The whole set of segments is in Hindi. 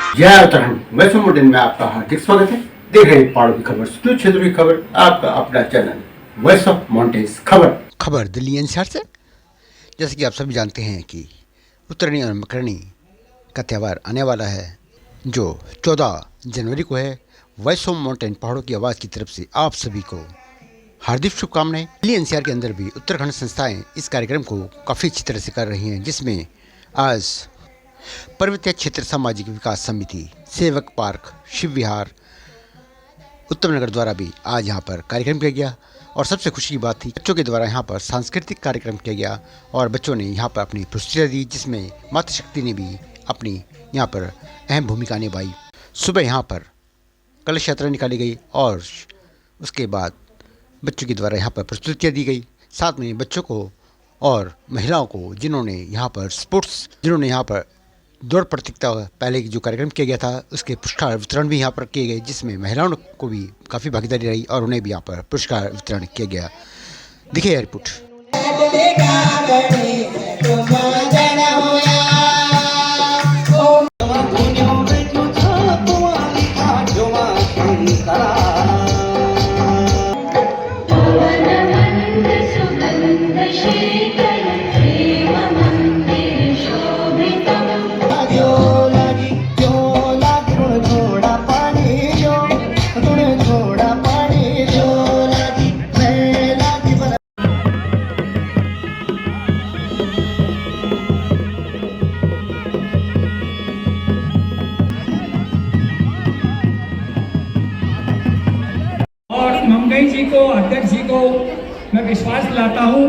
जय उत्तराखंड। मैं सुमोटन में आपका हार्दिक स्वागत है। देख रहे हैं पहाड़ों की खबर, सुदूर क्षेत्र की खबर, आपका अपना चैनल वॉइस ऑफ माउंटेन्स खबर दिल्ली एनसीआर से। जैसे कि आप सभी जानते हैं कि उत्तरायणी और मकरणी का त्यौहार आने वाला है, जो 14 जनवरी को है। वॉइस ऑफ माउंटेन पहाड़ों की आवाज़ की तरफ से आप सभी को हार्दिक शुभकामनाएं। दिल्ली एनसीआर के अंदर भी उत्तराखंड संस्थाएं इस कार्यक्रम को काफ़ी अच्छी तरह से कर रही हैं, जिसमें आज पर्वतीय क्षेत्र सामाजिक विकास समिति, सेवक पार्क, शिव विहार, उत्तम नगर द्वारा भी आज यहाँ पर कार्यक्रम किया गया। और सबसे खुशी की बात थी, बच्चों के द्वारा यहाँ पर सांस्कृतिक कार्यक्रम किया गया और बच्चों ने यहाँ पर अपनी प्रस्तुतियाँ दी, जिसमें मातृ शक्ति ने भी अपनी यहाँ पर अहम भूमिका निभाई। सुबह यहाँ पर कलश यात्रा निकाली गई और उसके बाद बच्चों के द्वारा यहाँ पर प्रस्तुतियाँ दी गई। साथ में बच्चों को और महिलाओं को जिन्होंने यहाँ पर दौड़ प्रतियोगिता पहले जो कार्यक्रम किया गया था, उसके पुरस्कार वितरण भी यहाँ पर किए गए, जिसमें महिलाओं को भी काफ़ी भागीदारी रही और उन्हें भी यहाँ पर पुरस्कार वितरण किया गया। देखिए यह रिपोर्ट। मंगई जी को, अध्यक्ष जी को मैं विश्वास दिलाता हूँ,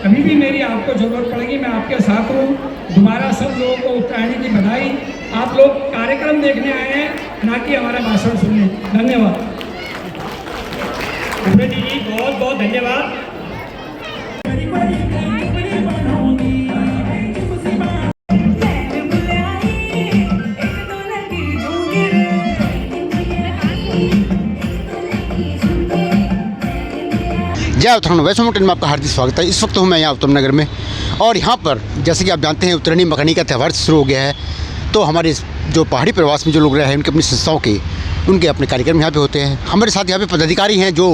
कभी भी मेरी आपको जरूरत पड़ेगी मैं आपके साथ हूँ। दोबारा सब लोगों को उत्तरायणी की बधाई। आप लोग कार्यक्रम देखने आए हैं, ना कि हमारा भाषण सुनने। धन्यवाद। जी बहुत बहुत धन्यवाद। जय उत्तराखंड। वैसे माउंटेन में आपका हार्दिक स्वागत है। इस वक्त हूँ मैं यहाँ उत्तम नगर में और यहाँ पर जैसे कि आप जानते हैं उत्तरायणी मकरणी का त्यौहार शुरू हो गया है। तो हमारे जो पहाड़ी प्रवास में जो लोग रहे हैं, उनके अपनी संस्थाओं के उनके अपने कार्यक्रम यहाँ पे होते हैं। हमारे साथ यहाँ पे पदाधिकारी हैं जो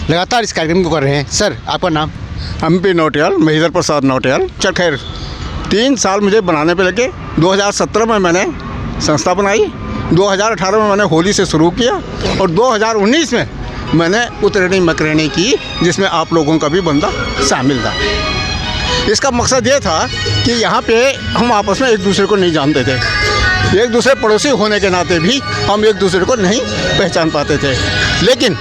लगातार इस कार्यक्रम को कर रहे हैं। सर, आपका नाम? MP नौटियाल, महेंद्र प्रसाद नौटियाल। चल खैर 3 साल मुझे बनाने पे लगे। 2017 में मैंने संस्था बनाई, 2018 में मैंने होली से शुरू किया और 2019 में मैंने उत्तरायणी मकरणी की, जिसमें आप लोगों का भी बंदा शामिल था। इसका मकसद ये था कि यहाँ पे हम आपस में एक दूसरे को नहीं जानते थे, एक दूसरे पड़ोसी होने के नाते भी हम एक दूसरे को नहीं पहचान पाते थे। लेकिन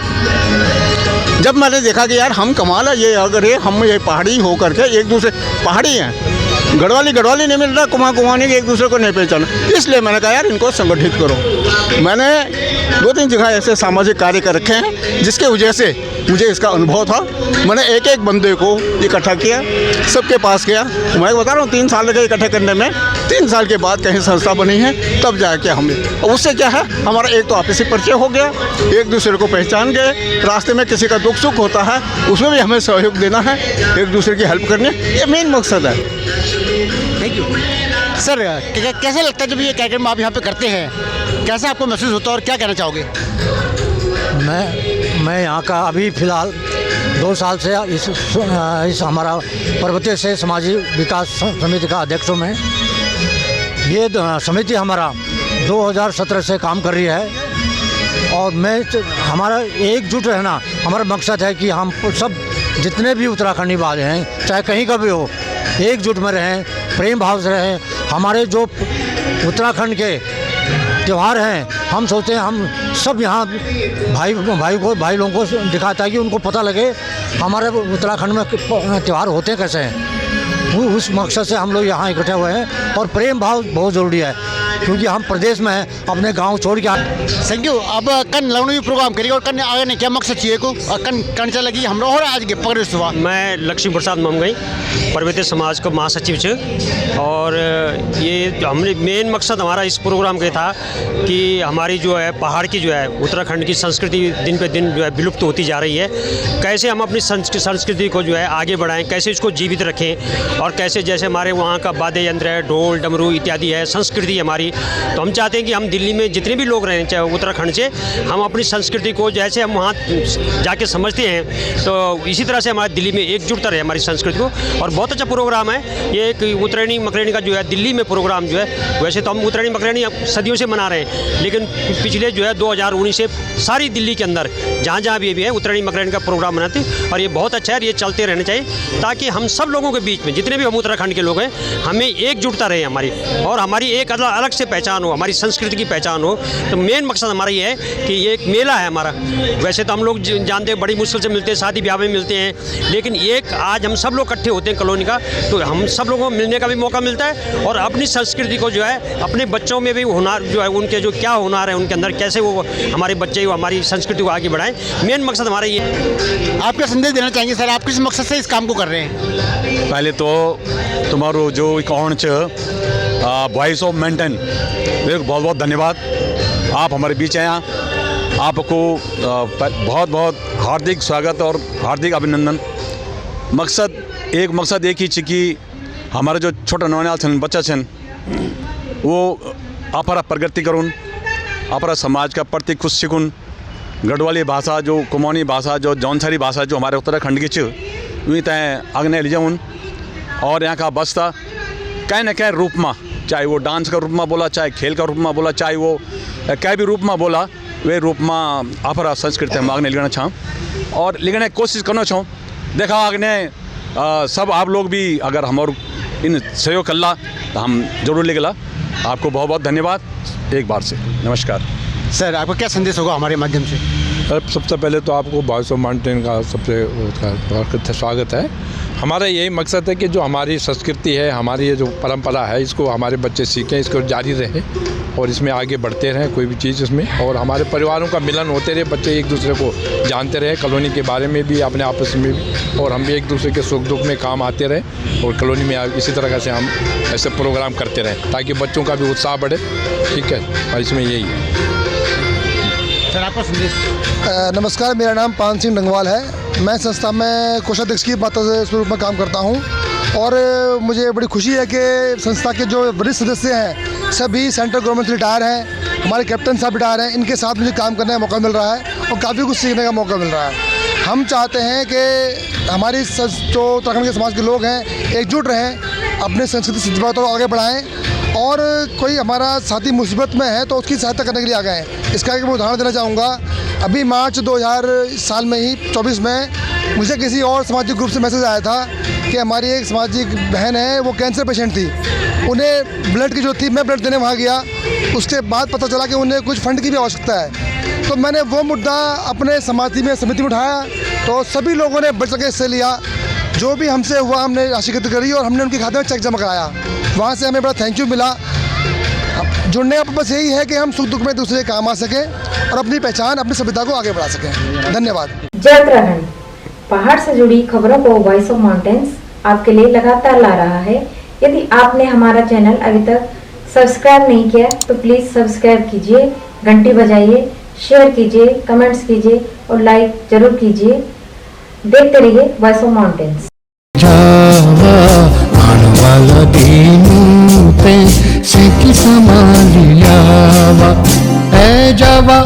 जब मैंने देखा कि यार हम कमाल है, ये अगर हम ये पहाड़ी हो करके एक दूसरे पहाड़ी हैं, गढ़वाली नहीं मिल रहा, कुमाऊनी एक दूसरे को नहीं पहचाना, इसलिए मैंने कहा यार इनको संगठित करो। मैंने 2-3 जगह ऐसे सामाजिक कार्य कर रखे हैं, जिसके वजह से मुझे इसका अनुभव था। मैंने एक बंदे को इकट्ठा किया, सबके पास गया। मैं बता रहा हूँ 3 साल लगे इकट्ठा करने में। 3 साल के बाद कहीं संस्था बनी है, तब जाके हमें उससे क्या है, हमारा एक तो आपसी परिचय हो गया, एक दूसरे को पहचान गए। रास्ते में किसी का दुख सुख होता है, उसमें भी हमें सहयोग देना है, एक दूसरे की हेल्प करनी, ये मेन मकसद है। Thank you sir. कैसे लगता है जब ये कार्यक्रम आप यहाँ पे करते हैं, कैसा आपको महसूस होता है और क्या कहना चाहोगे? मैं यहाँ का अभी फ़िलहाल 2 साल से इस हमारा पर्वतीय से सामाजिक विकास समिति का अध्यक्ष हूँ मैं। ये समिति हमारा 2017 से काम कर रही है और हमारा एकजुट रहना हमारा मकसद है कि हम सब जितने भी उत्तराखंडी वाले हैं, चाहे कहीं का भी हो, एकजुट में रहें, प्रेम भाव से रहें। हमारे जो उत्तराखंड के त्यौहार हैं, हम सोचते हैं हम सब यहाँ भाई लोगों को दिखाता है कि उनको पता लगे हमारे उत्तराखंड में त्यौहार होते कैसे हैं। उस मकसद से हम लोग यहाँ इकट्ठे हुए हैं और प्रेम भाव बहुत ज़रूरी है, क्योंकि हम प्रदेश में हैं, अपने गांव छोड़ के आए। Thank you. अब कन लगने भी प्रोग्राम करिए और कन आगे ने क्या मकसद चाहिए को और कन लगी हम और आज के पकड़े सुबह। मैं लक्ष्मी प्रसाद ममगई, पर्वतीय समाज का महासचिव छ। और ये हमने मेन मकसद हमारा इस प्रोग्राम का था कि हमारी जो है पहाड़ की जो है उत्तराखंड की संस्कृति दिन पे दिन जो है विलुप्त होती जा रही है। कैसे हम अपनी संस्कृति को जो है आगे बढ़ाएं, कैसे इसको जीवित रखें और कैसे जैसे हमारे वहाँ का वाद्य यंत्र है, ढोल डमरू इत्यादि है, संस्कृति हमारी तो हम चाहते हैं कि हम दिल्ली में जितने भी लोग रहें, चाहे उत्तराखंड से, हम अपनी संस्कृति को जैसे हम वहाँ जाके समझते हैं, तो इसी तरह से हमारे दिल्ली में एकजुटता रहे हमारी संस्कृति को। और बहुत अच्छा प्रोग्राम है ये, एक उत्तरायणी मकरैनी का जो है दिल्ली में प्रोग्राम जो है, वैसे तो हम उत्तरायणी मकरैनी सदियों से मना रहे हैं, लेकिन पिछले जो है 2019 से सारी दिल्ली के अंदर जहाँ जहाँ भी है उत्तरायणी मकरैनी का प्रोग्राम मनाते हैं। और ये बहुत अच्छा है, ये चलते रहने चाहिए ताकि हम सब लोगों के बीच में, जितने भी हम उत्तराखंड के लोग हैं, हमें एकजुटता रहे हमारी, और हमारी एक अलग से पहचान हो, हमारी संस्कृति की पहचान हो। तो मेन मकसद हमारा ये है कि ये एक मेला है हमारा। वैसे तो हम लोग जानते हैं बड़ी मुश्किल से मिलते हैं, शादी ब्याह में मिलते हैं, लेकिन एक आज हम सब लोग इकट्ठे होते हैं कॉलोनी का, तो हम सब लोगों को मिलने का भी मौका मिलता है, और अपनी संस्कृति को जो है अपने बच्चों में भी हुनर जो है, उनके जो क्या हुनर है उनके अंदर, कैसे वो हमारे बच्चे हमारी संस्कृति को आगे बढ़ाएं, मेन मकसद हमारा ये है। आप क्या संदेश देना चाहेंगे सर, आप किस मकसद से इस काम को कर रहे हैं? पहले तो तुम्हारो जो अकाउंट वॉइस ऑफ माउंटेन, बहुत बहुत धन्यवाद, आप हमारे बीच आए, आपको बहुत बहुत हार्दिक स्वागत और हार्दिक अभिनंदन। मकसद एक ही है कि हमारे जो छोटा नौनियाल छन, बच्चा छन, वो अपरा प्रगति करूँ, अपरा समाज का प्रति कुछ सीखूँ। गढ़वाली भाषा, जो कुमाऊनी भाषा, जो जौनसारी भाषा जो हमारे उत्तराखंड की वही तय अग्नि ले जाऊँ, और यहाँ का बसता कहीं न कहीं रूप में, चाहे वो डांस का रूप में बोला, चाहे खेल का रूप में बोला, चाहे वो कहीं भी रूप में बोला, वे रूप में अपरा संस्कृति हम आगे लेना चाहूँ और लेकिन कोशिश करना चाहूँ। देखा आगे सब आप लोग भी अगर हमारे इन सहयोग कर ला तो हम जरूर ले गला। आपको बहुत बहुत धन्यवाद एक बार से, नमस्कार। सर आपका क्या संदेश होगा हमारे माध्यम से? सबसे पहले तो आपको वॉइस ऑफ माउंटेन का सबसे स्वागत है। हमारा यही मकसद है कि जो हमारी संस्कृति है, हमारी ये जो परंपरा है, इसको हमारे बच्चे सीखें, इसको जारी रहे और इसमें आगे बढ़ते रहें कोई भी चीज़ इसमें, और हमारे परिवारों का मिलन होते रहे, बच्चे एक दूसरे को जानते रहे, कॉलोनी के बारे में भी, अपने आपस में भी, और हम भी एक दूसरे के सुख दुख में काम आते रहें, और कॉलोनी में इसी तरह से हम ऐसे प्रोग्राम करते रहें ताकि बच्चों का भी उत्साह बढ़े। ठीक है, और इसमें यही है। सर आपका संदेश? नमस्कार, मेरा नाम पान सिंह डंगवाल है। मैं संस्था में कोषाध्यक्ष की माता से रूप में काम करता हूं, और मुझे बड़ी खुशी है कि संस्था के जो वरिष्ठ सदस्य हैं सभी सेंट्रल गवर्नमेंट से रिटायर हैं, हमारे कैप्टन साहब रिटायर हैं, इनके साथ मुझे काम करने का मौका मिल रहा है और काफ़ी कुछ सीखने का मौका मिल रहा है। हम चाहते हैं कि हमारी जो उत्तराखंड के समाज के लोग हैं एकजुट रहें, अपने संस्कृति सद्भावना को आगे बढ़ाएँ, और कोई हमारा साथी मुसीबत में है तो उसकी सहायता करने के लिए आ गए हैं। इसका एक मैं उदाहरण देना चाहूँगा। अभी मार्च 2000 साल में ही 24 में मुझे किसी और सामाजिक ग्रुप से मैसेज आया था कि हमारी एक सामाजिक बहन है, वो कैंसर पेशेंट थी, उन्हें ब्लड की जो थी, मैं ब्लड देने वहाँ गया, उसके बाद पता चला कि उन्हें कुछ फंड की भी आवश्यकता है। तो मैंने वो मुद्दा अपने समिति में उठाया, तो सभी लोगों ने बढ़ चढ़ के हिस्से लिया। जो भी हमसे हुआ हमने राशि एकत्र करी और हमने उनके खाते में चेक जमा कराया। वहाँ से हमें बड़ा थैंक यू मिला। जुड़ने का बस यही है कि हम सुख दुख में दूसरे काम आ सकें और अपनी पहचान, अपनी सभ्यता को आगे बढ़ा सकें। धन्यवाद। जय उत्तराखंड, पहाड़ से जुड़ी खबरों को वॉइस ऑफ माउंटेन्स आपके लिए लगातार ला रहा है। यदि आपने हमारा चैनल अभी तक सब्सक्राइब नहीं किया तो प्लीज सब्सक्राइब कीजिए, घंटी बजाइए, शेयर कीजिए, कमेंट्स कीजिए और लाइक जरूर कीजिए। देखते रहिए voice of mountains. A Java